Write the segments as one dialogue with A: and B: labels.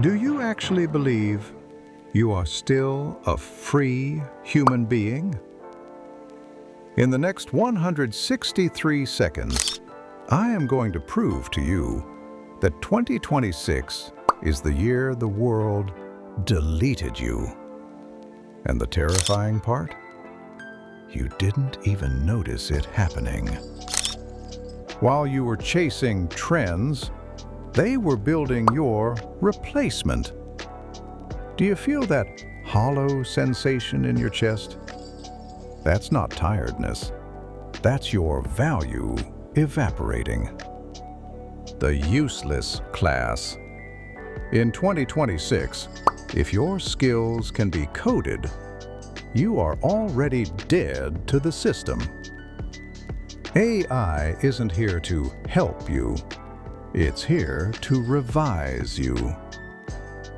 A: Do you actually believe you are still a free human being? In the next 163 seconds, I am going to prove to you that 2026 is the year the world deleted you. And the terrifying part? You didn't even notice it happening. While you were chasing trends, they were building your replacement. Do you feel that hollow sensation in your chest? That's not tiredness. That's your value evaporating. The useless class. In 2026, if your skills can be coded, you are already dead to the system. AI isn't here to help you. It's here to revise you.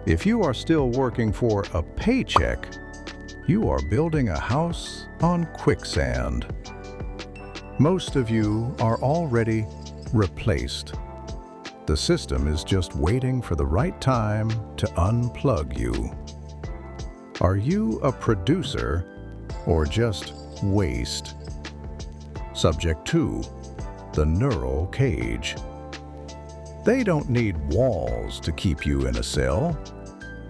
A: If you are still working for a paycheck, you are building a house on quicksand. Most of you are already replaced. The system is just waiting for the right time to unplug you. Are you a producer or just waste? Subject 2, the neural cage. They don't need walls to keep you in a cell.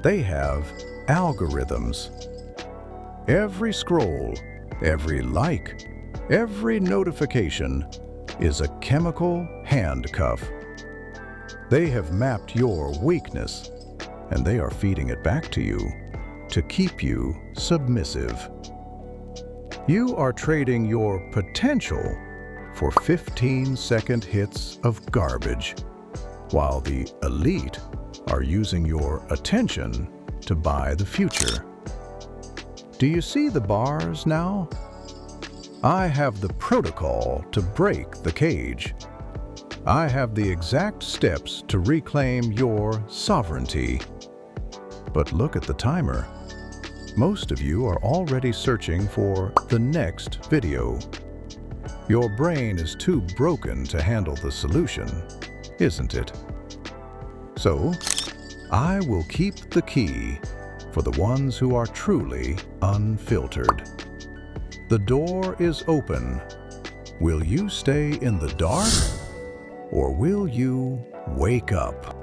A: They have algorithms. Every scroll, every like, every notification is a chemical handcuff. They have mapped your weakness, and they are feeding it back to you to keep you submissive. You are trading your potential for 15-second hits of garbage, while the elite are using your attention to buy the future. Do you see the bars now? I have the protocol to break the cage. I have the exact steps to reclaim your sovereignty. But look at the timer. Most of you are already searching for the next video. Your brain is too broken to handle the solution, isn't it? So, I will keep the key for the ones who are truly unfiltered. The door is open. Will you stay in the dark, or will you wake up?